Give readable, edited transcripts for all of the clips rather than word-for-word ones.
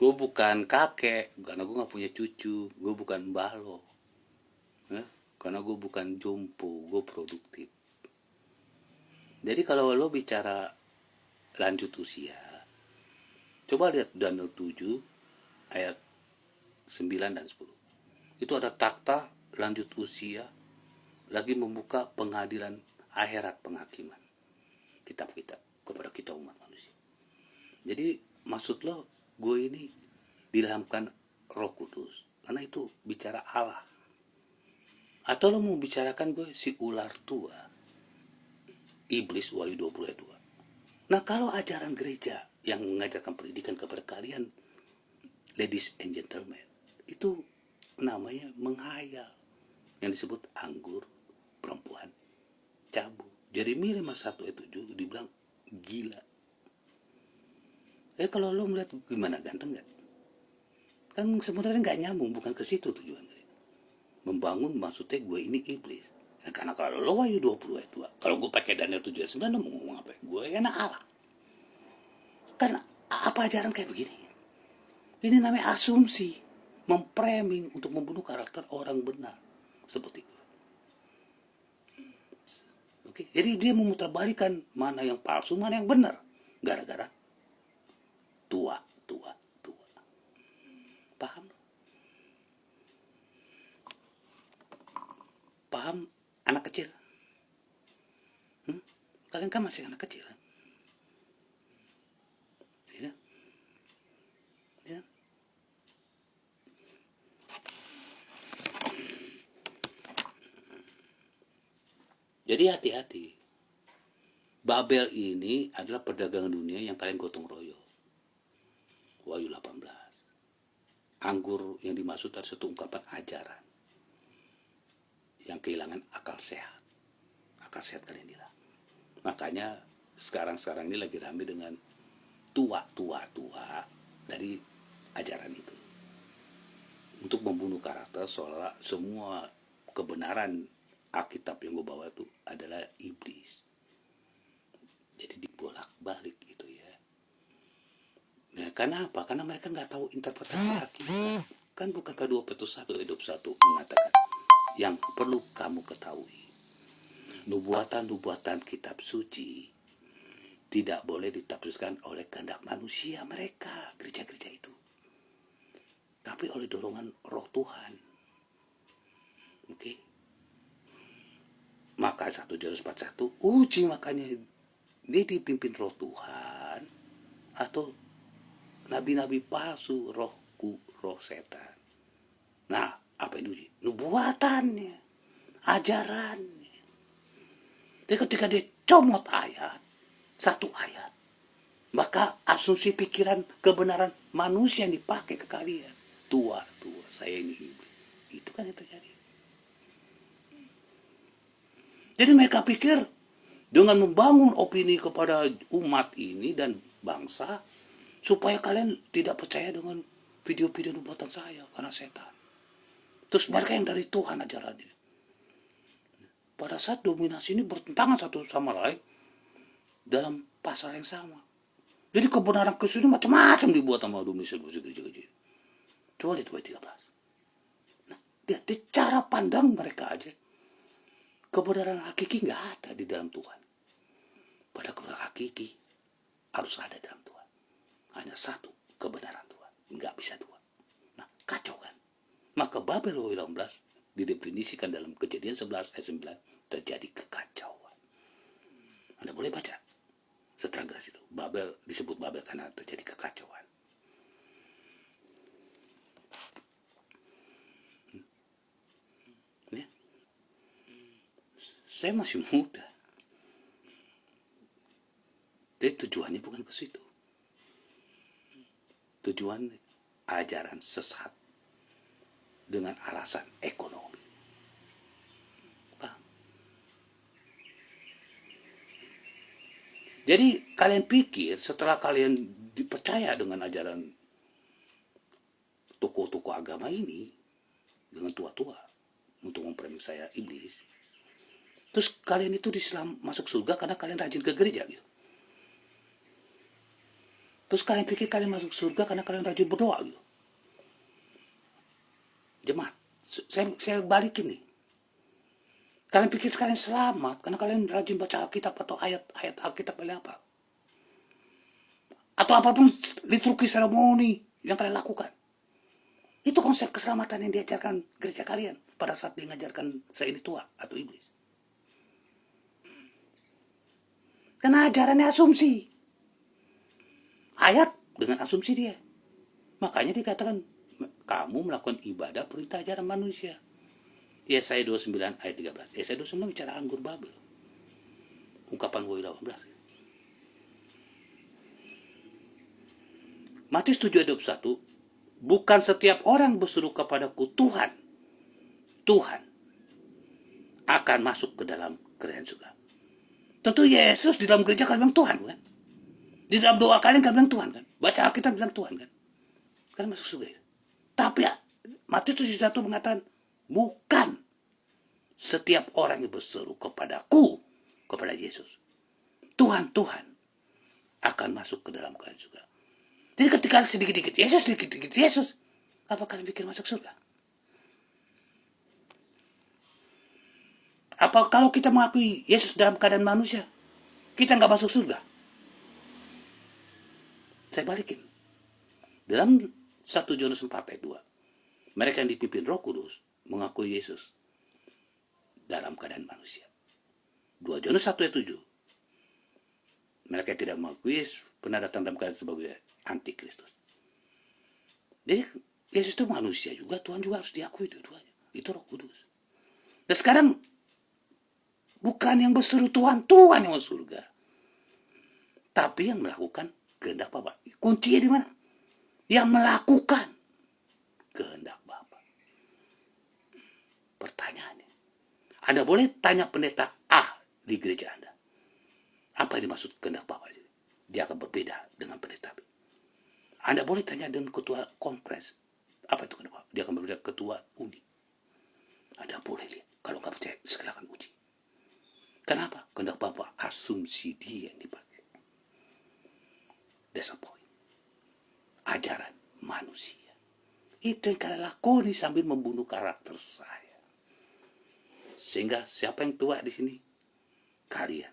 Gue bukan kakek, karena gue nggak punya cucu. Gue bukan mbah lo, ya? Karena gue bukan jompo, gue produktif. Jadi kalau lo bicara lanjut usia, coba lihat Daniel 7 ayat 9 dan 10. Itu ada takta lanjut usia lagi membuka pengadilan akhirat penghakiman kitab-kitab kepada kita umat manusia. Jadi maksud lo, gue ini diilhamkan Roh Kudus karena itu bicara Allah, atau lo mau bicarakan gue si ular tua, iblis, Wahyu 20 ayat 2. Nah, kalau ajaran gereja yang mengajarkan pendidikan kepada kalian, ladies and gentlemen, itu namanya menghayal, yang disebut anggur perempuan cabul. Jeremia 51 ayat 7 dibilang gila. Kalau lo melihat gimana, ganteng gak? Kan sebenarnya gak nyambung, bukan ke situ tujuannya. Membangun maksudnya gue ini iblis. Nah, karena kalau lo Wahyu 20 ayat 2, kalau gue pakai Daniel 7 ayat 9, lo mau ngomong apa? Gue enak Allah. Kan apa ajaran kayak begini? Ini namanya asumsi, memframing untuk membunuh karakter orang benar seperti gue. Oke, jadi dia memutarbalikan mana yang palsu, mana yang benar, gara-gara tua. Paham? Paham anak kecil? Kalian kan masih anak kecil, kan? Ya? Ya? Jadi hati-hati. Babel ini adalah perdagangan dunia yang kalian gotong royong. Wahyu 18. Anggur yang dimaksud adalah satu ungkapan ajaran yang kehilangan akal sehat. Akal sehat kalian hilang. Makanya sekarang ini lagi rame dengan tua dari ajaran itu. Untuk membunuh karakter, seolah semua kebenaran Alkitab yang gue bawa itu adalah iblis. Jadi dibolak-balik gitu ya. Nah, karena apa? Karena mereka nggak tahu interpretasi Alkitab. Kan bukan ke 2 Petrus 1 ayat 21 mengatakan, yang perlu kamu ketahui, nubuatan kitab suci tidak boleh ditafsirkan oleh kehendak manusia mereka, gereja-gereja itu, tapi oleh dorongan Roh Tuhan. Oke. Maka 1 Yohanes 4:1, uji makanya dia dipimpin Roh Tuhan atau nabi-nabi palsu, roh setan. Nah, apa yang diuji? Nubuatannya, ajarannya. Jadi ketika dia comot satu ayat, maka asumsi pikiran kebenaran manusia yang dipakai ke kalian. Tua, saya ini iblis. Itu kan yang terjadi. Jadi mereka pikir dengan membangun opini kepada umat ini dan bangsa, supaya kalian tidak percaya dengan video-video nubuatan saya karena setan. Terus mereka yang dari Tuhan ajarannya. Pada saat dominasi ini bertentangan satu sama lain dalam pasal yang sama. Jadi kebenaran Kristus ini macam-macam dibuat sama dominasi gereja-gereja. Coba lihat ayat 13. Nah, lihat di cara pandang mereka aja, kebenaran hakiki nggak ada di dalam Tuhan. Pada kebenaran hakiki harus ada dalam Tuhan. Hanya satu kebenaran Tuhan, nggak bisa dua. Nah, kacau kan? Maka Babel 18 didefinisikan dalam Kejadian 11 ayat 9, terjadi kekacauan. Anda boleh baca setelah itu. Babel disebut Babel karena terjadi kekacauan. Ya. Saya masih muda. Jadi tujuannya bukan ke situ. Tujuan ajaran sesat dengan alasan ekonomi. Jadi kalian pikir setelah kalian dipercaya dengan ajaran tokoh-tokoh agama ini, dengan tua-tua untuk mempermik saya iblis, terus kalian itu masuk surga karena kalian rajin ke gereja gitu. Terus kalian pikir kalian masuk surga karena kalian rajin berdoa gitu? Jemaat, saya balikin nih. Kalian pikir kalian selamat karena kalian rajin baca Alkitab atau ayat-ayat Alkitab kalian apa? Atau apapun liturgi seremoni yang kalian lakukan. Itu konsep keselamatan yang diajarkan gereja kalian pada saat dia mengajarkan saya ini tua atau iblis. Karena ajarannya asumsi. Ayat dengan asumsi dia. Makanya dikatakan kamu melakukan ibadah perintah ajaran manusia. Yesaya 29 ayat 13. Yesaya 29 bicara anggur Babel. Ungkapan Wahyu 18. Matius 7 ayat 21. Bukan setiap orang berseru kepadaku Tuhan, Tuhan akan masuk ke dalam kerajaan surga. Tentu Yesus di dalam gereja kalian bilang Tuhan kan? Di dalam doa kalian bilang Tuhan kan? Baca Alkitab bilang Tuhan kan? Kalian masuk surga. Tapi ya, Matius 7:1 mengatakan bukan setiap orang yang berseru kepadaku, kepada Yesus, Tuhan, Tuhan akan masuk ke dalam kerajaan surga. Jadi ketika sedikit-dikit Yesus, sedikit-dikit Yesus, apa kalian pikir masuk surga? Apa kalau kita mengakui Yesus dalam keadaan manusia, kita nggak masuk surga? Saya balikin. Dalam 1 Yohanes 4 ayat 2, mereka yang dipimpin Roh Kudus mengakui Yesus dalam keadaan manusia. 2 Yohanes 1 ayat 7, mereka tidak mengakui Yesus pernah datang dalam keadaan sebagai antikristus. Jadi Yesus itu manusia juga, Tuhan juga harus diakui dua-duanya. Itu Roh Kudus. Dan sekarang bukan yang berseru Tuhan, Tuhan yang masuk surga, tapi yang melakukan kehendak Bapa. Kuncinya di mana? Yang melakukan kehendak Bapa. Pertanyaannya, Anda boleh tanya pendeta A di gereja Anda, apa yang dimaksud kehendak Bapa? Dia akan berbeda dengan pendeta B. Anda boleh tanya dengan ketua konferensi, apa itu kehendak Bapa? Dia akan berbeda ketua uni. Anda boleh lihat. Kalau nggak percaya, silakan uji. Kenapa? Kehendak Bapa, asumsi dia yang dipakai. That's the point. Ajaran manusia. Itu yang kalian lakoni sambil membunuh karakter saya. Sehingga siapa yang tua di sini? Kalian,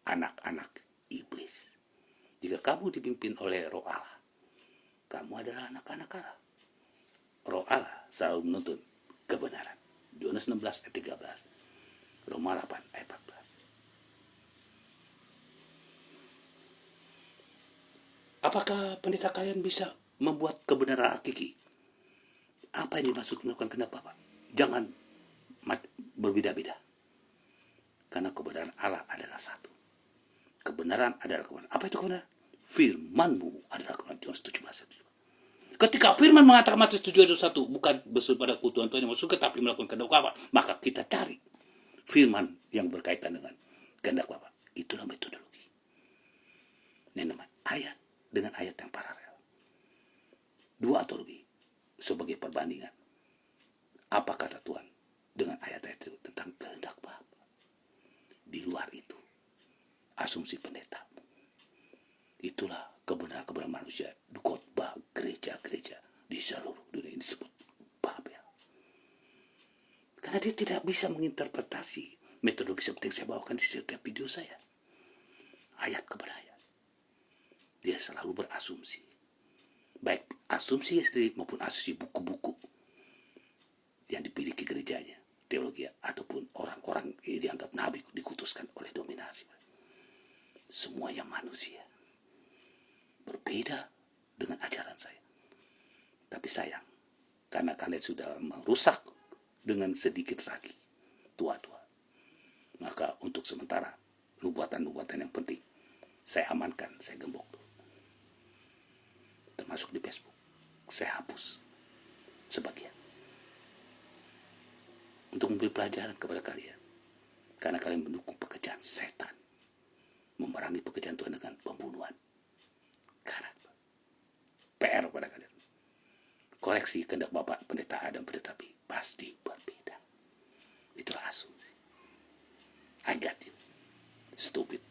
anak-anak iblis. Jika kamu dipimpin oleh Roh Allah, kamu adalah anak-anak Allah. Roh Allah selalu menuntun kebenaran. Yohanes 16 ayat 13. Roma 8 ayat 14. Apakah pendeta kalian bisa membuat kebenaran hakiki? Apa yang dimaksud melakukan kehendak Bapa? Jangan berbeda-beda. Karena kebenaran Allah adalah satu. Kebenaran adalah kebenaran. Apa itu kebenaran? Firman-Mu adalah kebenaran. Yohanes 17 ayat 7. Ketika firman mengatakan Matius 7 ayat 1, bukan berseru pada Tuhan Tuhan yang masuk tapi melakukan kehendak Bapa, maka kita cari firman yang berkaitan dengan kehendak Bapa. Itulah metodologi. Ini namanya ayat dengan ayat yang paralel. Dua atau lebih sebagai perbandingan. Apa kata Tuhan dengan ayat-ayat itu tentang kehendak Bapa? Di luar itu, asumsi pendeta. Itulah kebenaran-kebenaran manusia di khotbah gereja-gereja di seluruh dunia ini disebut Babel. Karena dia tidak bisa menginterpretasi metodologi seperti yang saya bawakan di setiap video saya. Ayat kepada ayat. Dia selalu berasumsi. Baik asumsi sendiri maupun asumsi buku-buku yang dimiliki gerejanya, teologi, ataupun orang-orang yang dianggap nabi dikutuskan oleh dominasi. Semuanya manusia. Berbeda dengan ajaran saya. Tapi sayang, karena kalian sudah merusak dengan sedikit lagi tua-tua, maka untuk sementara nubuatan-nubuatan yang penting saya amankan, saya gembok dulu. Termasuk di Facebook, saya hapus sebagian untuk memberi pelajaran kepada kalian, karena kalian mendukung pekerjaan setan memerangi pekerjaan Tuhan dengan pembunuhan karakter. PR pada kalian, koreksi kehendak Bapak pendeta A dan pendeta B pasti berbeda. Itulah asumsi. I got you, stupid.